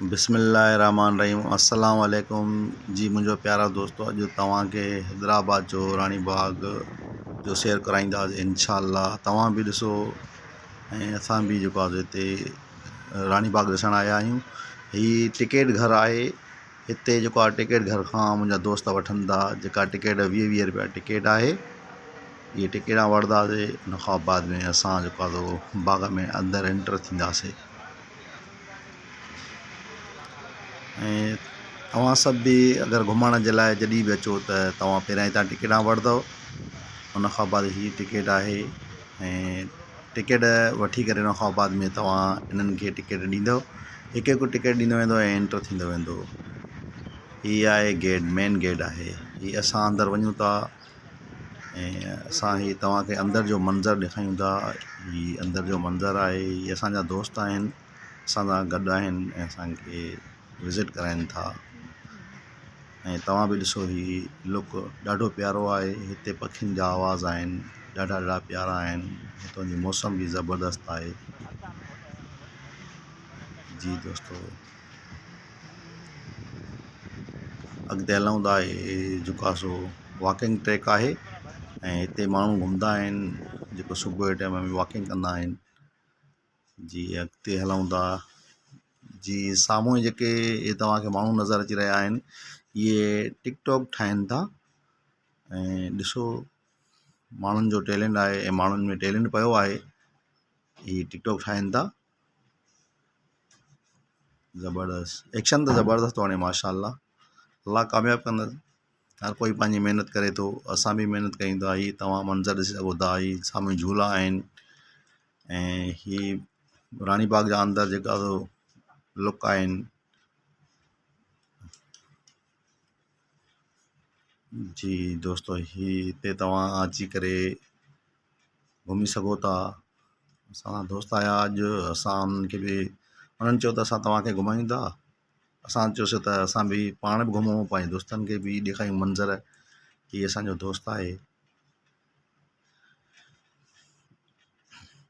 बिस्मिल्लाहिर्रहमानिर्रहीम अस्सलाम वालेकुम जी मुंहिंजो प्यारा दोस्तो। अॼु तव्हांखे हैदराबाद जो रानी बाग जो सैर कराईंदासीं इंशाअल्लाह। तव्हां बि ॾिसो ऐं असां बि जेको आहे हिते रानी बाग ॾिसण आया आहियूं। हीअ टिकट घर आहे। हिते जेको आहे टिकट घर खां मुंहिंजा दोस्त वठनि था। जेका टिकट 20-20 रुपया टिकट आहे। इहे टिकटां वठंदासीं, उन खां बाद में असां जेको आहे बाग में अंदरि एंटर थींदासीं। ऐं तव्हां सभु बि अगरि घुमण जे लाइ जॾहिं बि अचो त तव्हां पहिरियां हितां टिकटां वठंदव। उन खां बाद हीअ टिकट आहे ऐं टिकट वठी करे उन खां बाद में तव्हां इन्हनि खे टिकट ॾींदव। हिकु हिकु टिकट ॾींदो वेंदो ऐं एंटर थींदो वेंदो। हीअ आहे गेट, मेन गेट आहे। हीअ असां अंदरि वञूं था ऐं असां हीअ तव्हांखे अंदरि जो मंज़रु ॾेखारियूं था। हीअ अंदरि जो मंज़रु आहे। हीअ असांजा दोस्त आहिनि, असां सां गॾु आहिनि ऐं असांखे विज़िट कराइनि था। ऐं तव्हां बि ॾिसो हीअ लुक ॾाढो प्यारो आहे। हिते पखियुनि जा आवाज़ आहिनि, ॾाढा प्यारा आहिनि। हितां जी मौसम बि ज़बरदस्त आहे। जी दोस्तो, अॻिते हलूं था। जेको आहे सो वॉकिंग ट्रैक आहे ऐं हिते माण्हू घुमंदा आहिनि जेको सुबुह जे टाइम में वॉकिंग कंदा आहिनि। जी अॻिते हलूं था। जी साम्हूं जेके इहे तव्हांखे माण्हू नज़र अची रहिया आहिनि, इहे टिकटॉक ठाहिनि था। ऐं ॾिसो माण्हुनि जो टैलेंट आहे ऐं माण्हुनि में टैलेंट पियो आहे। इहे टिकटॉक ठाहिनि था। ज़बरदस्त एक्शन त ज़बरदस्त थो वणे माशाअल्लाह। अल्लाह कामयाबु कंदसि। हर कोई पंहिंजी महिनत करे थो, असां बि महिनत कयूं था। हीअ तव्हां मंज़र ॾिसी सघो था। हीअ साम्हूं झूला आहिनि ऐं हीअ रानी बाग जा अंदरि जेका लुक आहिनि। जी दोस्तो, हिते तव्हां अची करे घुमी सघो था। असां दोस्त आया अॼु, असां उन्हनि खे बि उन्हनि चयो त असां तव्हांखे घुमायूं था। असां चयोसीं त असां बि पाण बि घुमूं, पंहिंजे दोस्तनि खे बि ॾेखारियूं मंज़र। हीअ असांजो दोस्त आहे।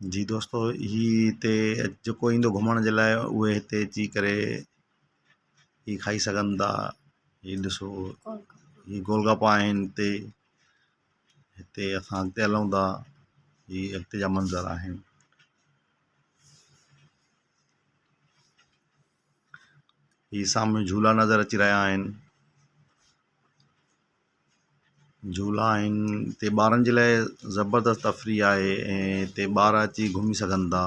जी दोस्तो, हीअ हिते जेको ईंदो घुमण जे लाइ उहे हिते अची करे हीअ खाई सघनि था। हीअ ॾिसो हीअ गोलगप्पा आहिनि हिते असां अॻिते हलूं था। हीअ अॻिते जा मंज़र आहिनि। हीअ साम्हूं झूला नज़र अची रहिया आहिनि। झूला आहिनि हिते ॿारनि जे लाइ ज़बरदस्त तफ़री आहे ऐं हिते ॿार अची घुमी सघनि था।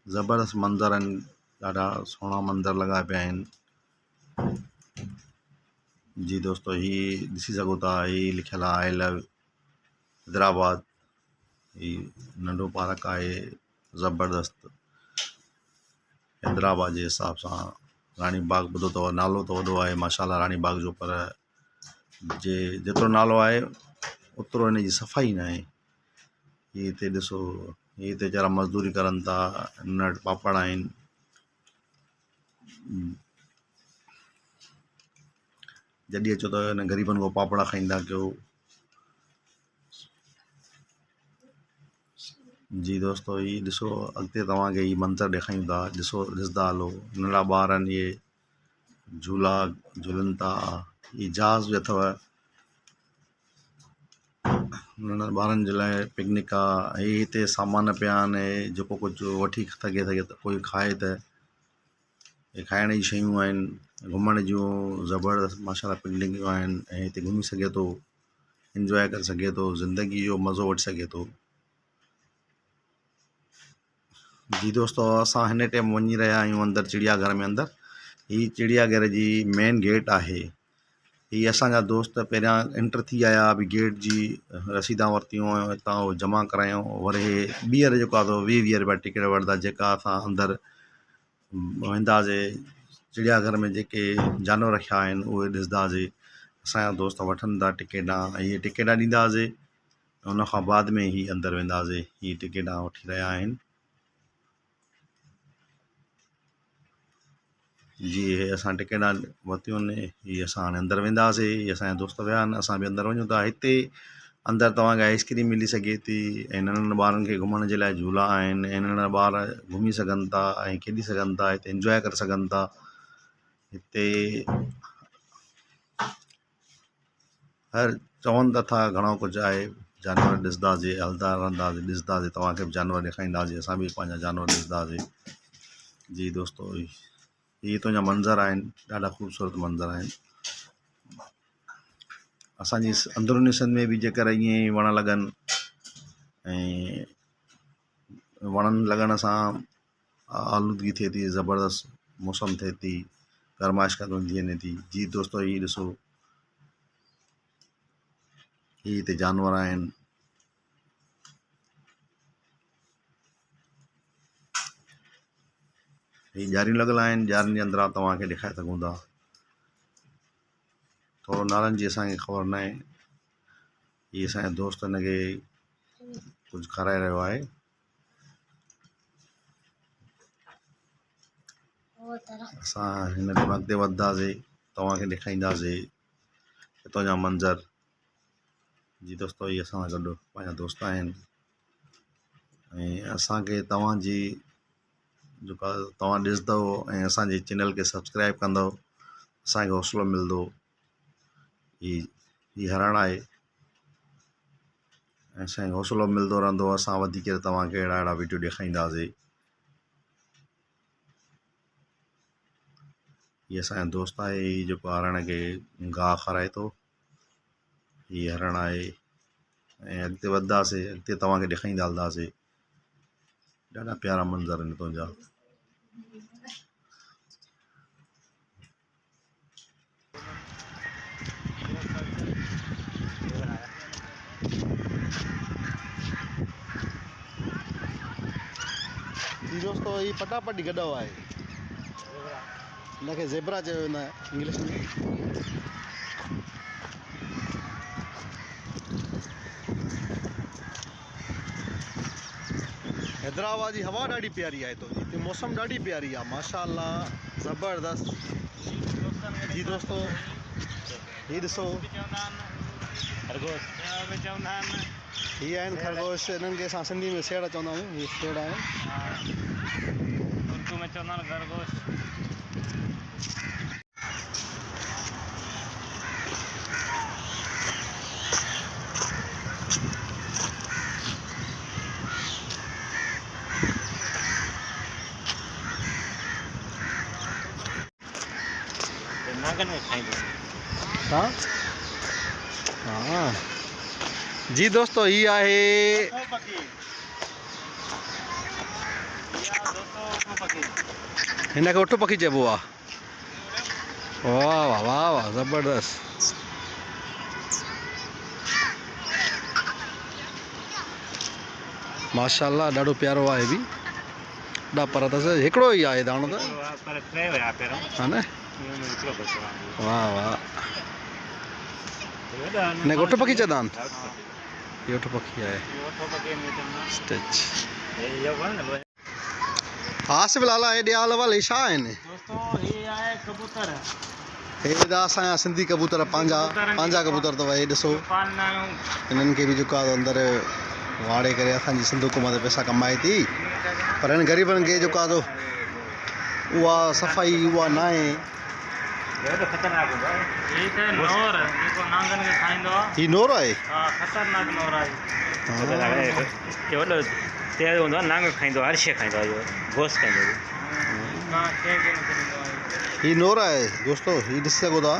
ज़बरदस्त मंज़र आहिनि, ॾाढा सुहिणा मंज़र लॻा पिया आहिनि। जी दोस्तो, हीअ ॾिसी सघो था। हीअ लिखियलु आहे आई लव हैदराबाद। हीअ नंढो पार्क आहे ज़बरदस्त। हैदराबाद जे हिसाब सां रानी बाग ॿुधो अथव, नालो त वॾो आहे माशाअल्लाह रानी बाग जो, पर जेतिरो नालो आहे ओतिरो हिन जी सफ़ाई न आहे। हीअ हिते ॾिसो, हीअ हिते वीचारा मज़दूरी करनि था। नट पापड़ आहिनि। जॾहिं अचो त हिन ग़रीबनि खां पापड़ खाईंदा कयो। जी दोस्तो, हीअ ॾिसो अॻिते तव्हांखे हीअ मंज़र ॾेखारियूं था। ॾिसंदा हलो, नंढा ॿार आहिनि, इहे झूला झूलनि था। हीअ जहाज़ बि अथव नंढनि ॿारनि जे लाइ, पिकनिक आहे। हिते सामान पिया आहिनि, जेको कुझु वठी सघे त कोई खाए त। हे खाइण जी शयूं आहिनि, घुमण जूं ज़बरदस्त माशाअल्लाह पिकनिकूं आहिनि ऐं हिते घुमी सघे थो, इंजॉय करे सघे थो, ज़िंदगी जो मज़ो वठी सघे थो। जी दोस्तो, असां हिन टाइम वञी रहिया आहियूं अंदरि चिड़ियाघर में। अंदरि हीअ चिड़ियाघर जी मेन गेट आहे। हीअ असांजा दोस्त पहिरियां एंटर थी आया, बि गेट जी रसीदां वरितियूं ऐं हितां जमा करायूं। वरी ॿीहर जेको आहे 20-20 रुपया टिकट वठंदा, जेका असां अंदरि वेंदासीं। चिड़ियाघर में जेके जानवर रखिया आहिनि उहे ॾिसंदासीं। असांजा दोस्त वठनि था टिकटां, हीअ टिकटां ॾींदासीं। उन खां बाद में ही अंदरि वेंदासीं। हीअ टिकटां वठी रहिया आहिनि। जी असां टिकटां वरितियूं आहिनि। हीअ असां हाणे अंदरि वेंदासीं। हीअ असांजा दोस्त विया आहिनि, असां बि अंदरि वञूं था। हिते अंदर तव्हांखे आइस्क्रीम मिली सघे थी ऐं नंढनि ॿारनि खे घुमण जे लाइ झूला आहिनि ऐं नंढा ॿार घुमी सघनि था ऐं खेॾी सघनि था, हिते इंजॉय करे सघनि था। हिते हर चवनि त था घणो कुझु आहे, जानवर ॾिसंदासीं, हलंदा रहंदासीं, ॾिसंदासीं, तव्हांखे बि जानवर ॾेखारींदासीं, असां बि पंहिंजा जानवर ॾिसंदासीं। जी दोस्तो, इहे तुंहिंजा मंज़र आहिनि, ॾाढा ख़ूबसूरत मंज़र आहिनि। असांजी अंदरूनी सिंध में बि जेकर ईअं ई वण लॻनि ऐं वणनि लॻण सां आलूदगी थिए थी, ज़बरदस्त मौसम थिए थी, गरमाइश कदम थी वञे थी। जी दोस्तो, हीअ ॾिसो, हीअ हिते जानवर आहिनि। हीअ ॼारियूं लॻल आहिनि, ॼारियुनि जे अंदरां तव्हांखे ॾेखारे सघूं था। थोरो नालनि जी असांखे ख़बर न आहे, हीअ असांजो दोस्त हिनखे कुझु खाराए रहियो आहे। असां हिन ॾींहुं अॻिते वधंदासीं, तव्हांखे ॾेखारींदासीं हितां जा मंज़र। जी दोस्तो, इहे असां सां गॾु पंहिंजा दोस्त आहिनि ऐं असांखे तव्हांजी जेका तव्हां ॾिसंदव ऐं असांजे चैनल खे सब्सक्राइब कंदव, असांखे हौसलो मिलंदो। हीअ हरण आहे ऐं असांखे हौसलो मिलंदो रहंदो, असां वधीक तव्हांखे अहिड़ा अहिड़ा वीडियो ॾेखारींदासीं। हीअ असांजो दोस्त आहे, हीअ जेको हरण खे गाहु खाराए थो, हीअ हरण आहे। ऐं अॻिते वधंदासीं, अॻिते तव्हांखे ॾेखारींदा हलंदासीं, ॾाढा प्यारा मंज़र आहिनि हितां जा। जी दोस्तो, हीअ पटापटी गॾो आहे, हिनखे ज़ेबरा चयो वेंदो आहे इंग्लिश में। हैदराबाद जी हवा ॾाढी प्यारी आहे, तो हिते मौसम ॾाढी प्यारी आहे, माशाअल्लाह, ज़बरदस्त। जी दोस्तो, हीअ ॾिसो, हीअ आहिनि खरगोश, इन्हनि खे असां सिंधी में सेड़ चवंदा आहियूं। हीअ सेड़ आहिनि, उर्दू में चवंदा आहिनि खरगोश। हाँ हाँ जी दोस्तो, ये आहे हिनखे उठ पखी चइबो आहे। वाह वाह वाह वाह, ज़बरदस्त। माशाअल्लाह, ॾाढो प्यारो आहे बि, ॾाढा पर अथसि, हिकिड़ो ई आहे दाणो त, हा न। वाह वाह, हिनखे उठ पखी चवंदा आहिनि। इहो उठ पखी आहे, स्टिच। आसिफ लाला, हेॾे आल वाले छा आहिनि? हे असांजा सिंधी कबूतर, पंहिंजा कबूतर अथव। हे ॾिसो, हिननि खे बि जेको आहे अंदरि वाड़े करे असांजी सिंध हुकूमत पैसा कमाए थी, पर हिन ग़रीबनि खे जेको आहे उहा सफ़ाई उहा न आहे। ही नोर आहे, ही नोर आहे दोस्तो, ही ॾिसी सघो था,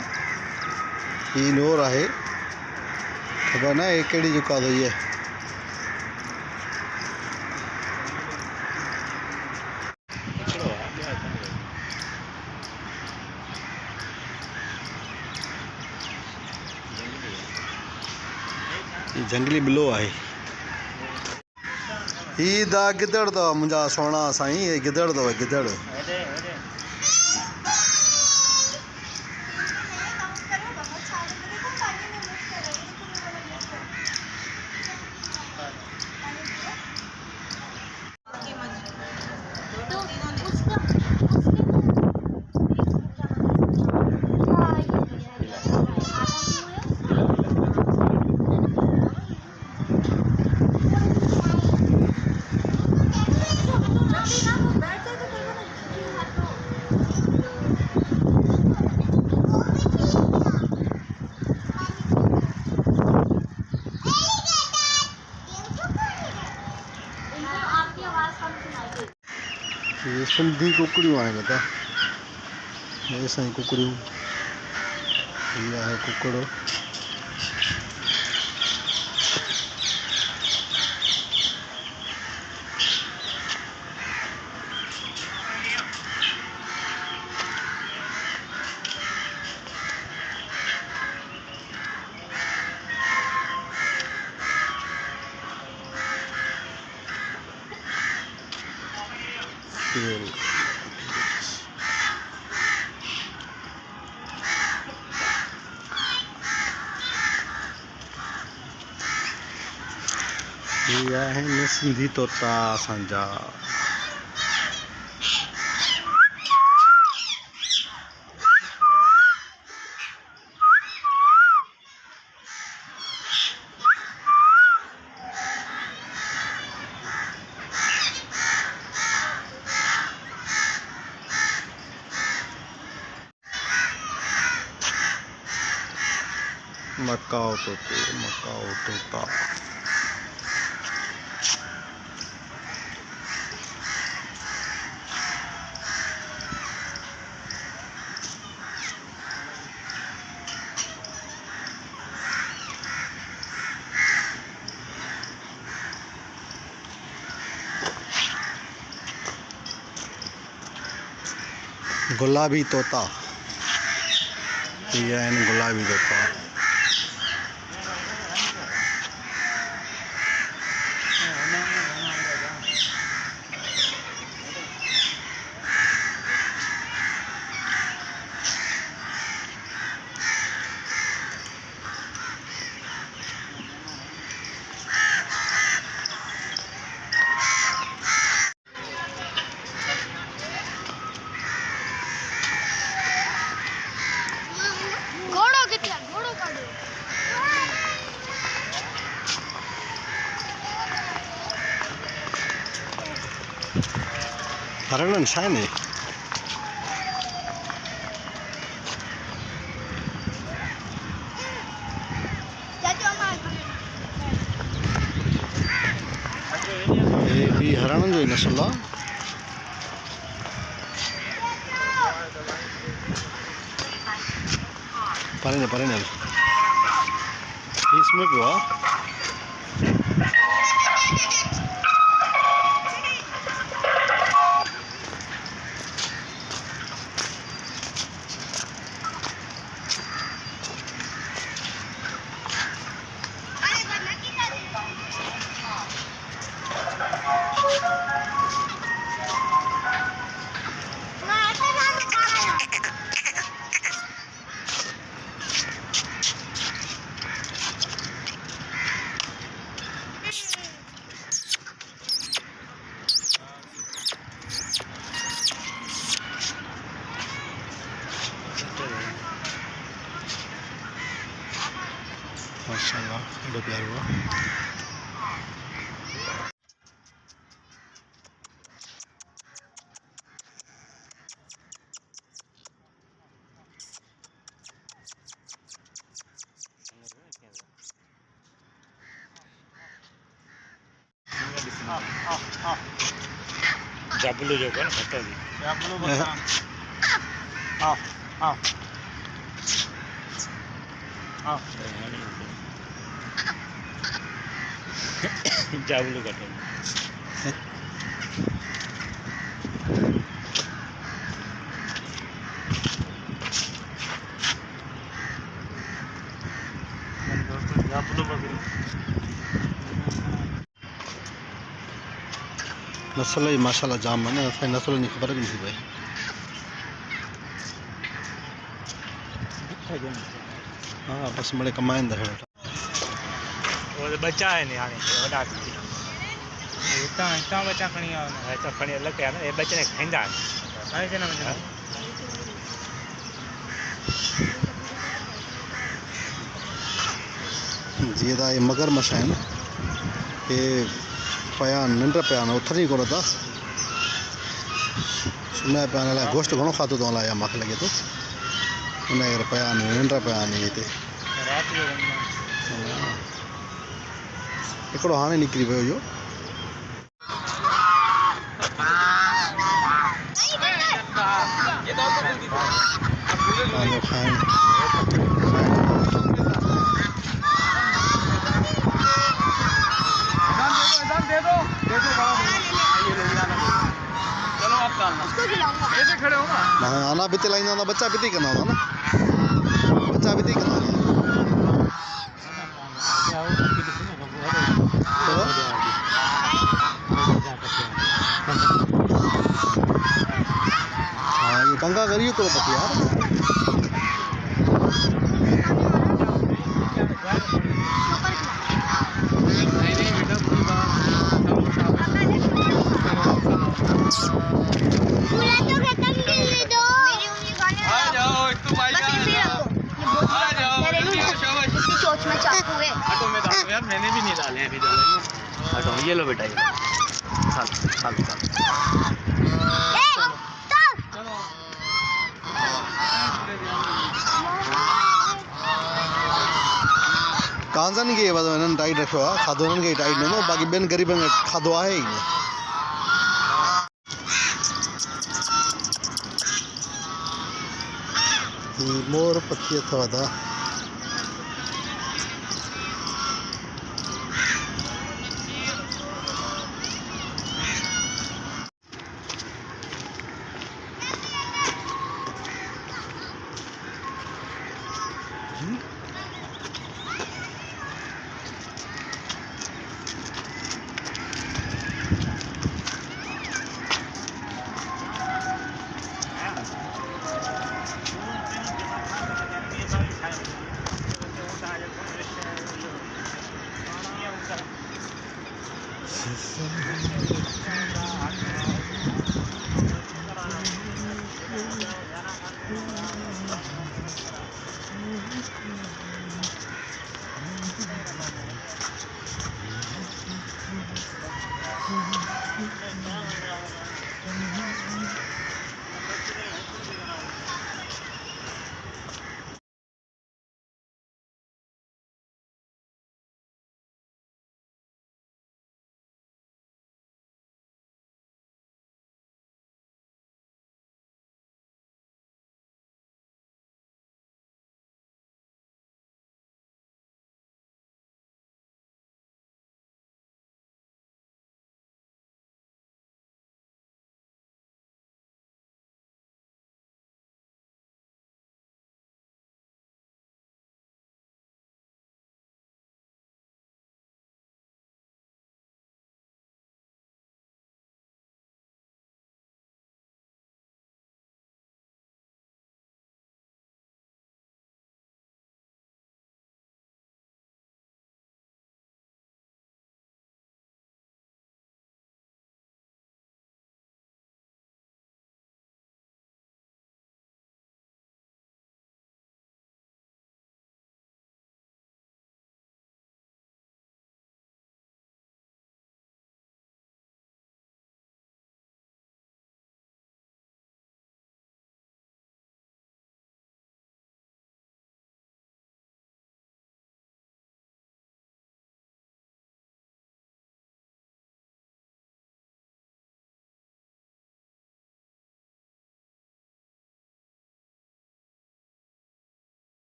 ही नोर आहे। ख़बर न आहे कहिड़ी जेका आहे। ये जंगली बिलो आहे। ही दा गिदड़ अथव मुंहिंजा सोना साईं, ये गिदड़ अथव, गिदड़। ये सिंधी कुकड़ियों आहिनि बेटा, ये साईं कुकड़ियों, ये आहे कुकड़ो। तेल ये आहिनि सिंधी तोता असांजा। मकाओ तोता। गुलाबी तोता, ये आहिनि गुलाबी तोता। हरणनि छा आहिनि? ये भी हरणनि जो ई नस्ल आहे। परे न इसमें पियो आहे। माशाल्लाह एॾो प्यारो आहे। जाबलू जो है ना घटो जी जाबलू बता आओ आओ आओ जाबलू घटो दोस्तों जाबलू बकरी नस्ल ही माशाल्लाह जाम है ना, असांजी नस्लनि जी ख़बर बि नथी पए। हाँ बस मिड़े कमाइनि था हेड़ा वो बच्चा है नहीं आने वॾा हितां हितां बच्चा खणी आया हितां खणी अलॻि कया न हे बच्चे ने खाईंदा आहिनि न वञो जीअं त इहे मगरमच्छ आहिनि, हे पिया निंड पिया आहिनि, उथनि ई कोन था, सुम्हिया पिया आहिनि। अलाए गोश्त घणो खाधो अथऊं अलाए, मूंखे लॻे थो इन करे पिया आहिनि, निंड पिया आहिनि हिते। हिकिड़ो हाणे निकिरी वियो इहो। आना बिते लाइंदा हूंदा बच्चा बिते कंदा हूंदा न बच्चा बिते कंदा हाँ ये कंगा करियो तो पति यार पूरा तो खत्म कर दो मेरी उंगली खाने आ जाओ तू भाई आ जाओ इसकी चोंच में चाकू है ऑटो में डालो यार मैंने भी नहीं डाले अभी डाले ऑटो ये लो बेटा ये चल चल चल ए चल कांजन के बस इन्हनि टाइट रखियो आहे खाधो इन्हनि खे टाइट न हूंदो बाक़ी ॿियनि ग़रीबनि खे खाधो आहे ई न मोर पखी अथव था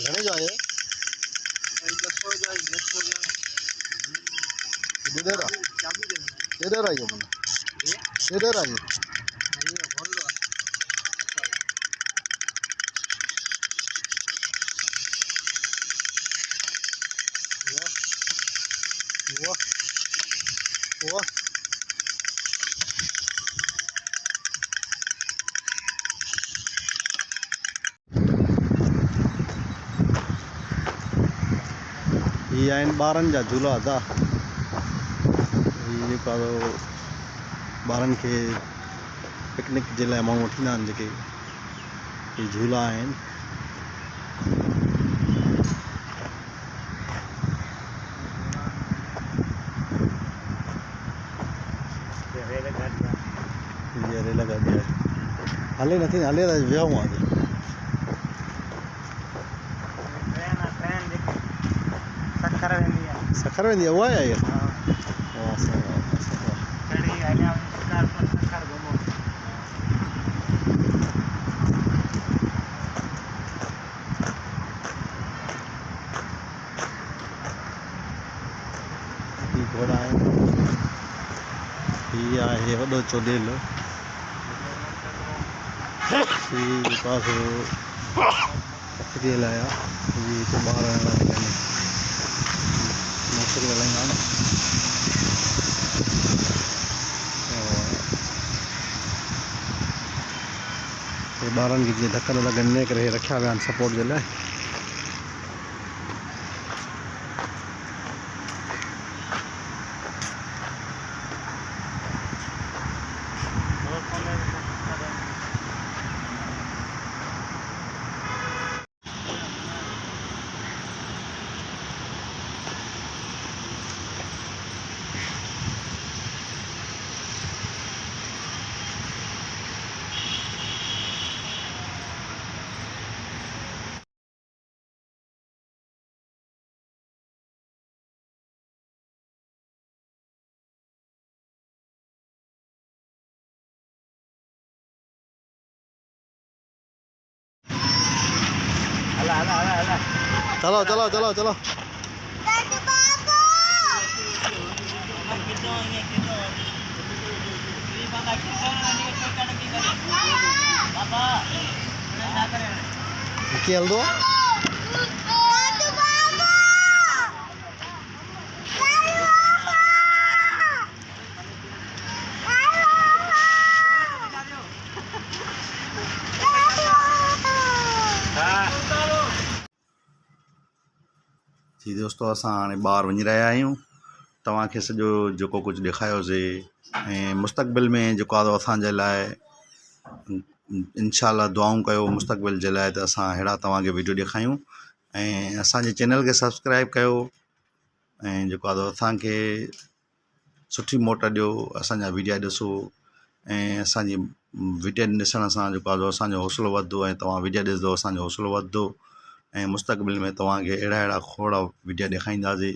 घणे जो आहे केॾे आई मन केॾे आई वाह ये आहिनि ॿारनि जा झूला था हीअ जेका ॿारनि खे पिकनिक जे लाइ माण्हू वठींदा आहिनि जेके हीअ झूला आहिनि हीअ रेल गाॾी आहे हले नथी हले त विहऊं आहे सखर वेंदी आहे उहा आहे इहा घोड़ा आहे हीअ आहे वॾो चोडेल हीअ पासो पखिड़ियल आहे हीअ हिते ॿार मोटर ॻाल्हाईंदा न ॿारनि खे जीअं धक न लॻनि इन करे रखिया विया आहिनि सपोर्ट जे लाइ चलो चलो चलो चलो कीअं हलंदो जी दोस्तों असां हाणे ॿाहिरि वञी रहिया आहियूं तव्हांखे सॼो जेको कुझु ॾेखारियोसीं ऐं मुस्तक़बिल में जेको आहे असांजे लाइ इंशाअल्लाह दुआऊं कयो मुस्तक़बिल जे लाइ त असां अहिड़ा तव्हांखे वीडियो ॾेखारियूं ऐं असांजे चैनल खे सब्सक्राइब कयो ऐं जेको आहे असांखे सुठी मोट ॾियो असांजा वीडियो ॾिसो ऐं असांजी वीडियो ॾिसण सां जेको आहे असांजो हौसलो वधंदो ऐं तव्हां वीडियो ॾिसंदो असांजो हौसलो वधंदो ऐं मुस्तक़बिल में तव्हांखे अहिड़ा खोड़ वीडियो ॾेखारींदासीं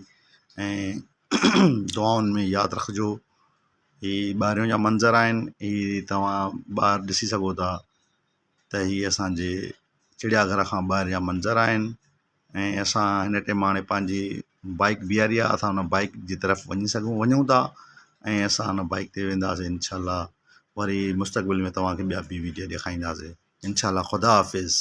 ऐं दुआउनि में यादि रखिजो हीअ ॿाहिरियों जा मंज़र आहिनि हीअ तव्हां ॿाहिरि ॾिसी सघो था त हीअ असांजे चिड़ियाघर खां ॿाहिरि जा मंज़र आहिनि ऐं असां हिन टाइम हाणे पंहिंजी बाइक बीहारी आहे असां हुन बाइक जी तरफ़ वञूं था ऐं असां हुन बाइक ते वेंदासीं इंशाअल्लाह वरी मुस्तक़बिल में तव्हांखे ॿिया बि वीडियो ॾेखारींदासीं इंशाअल्लाह ख़ुदा हाफ़िज़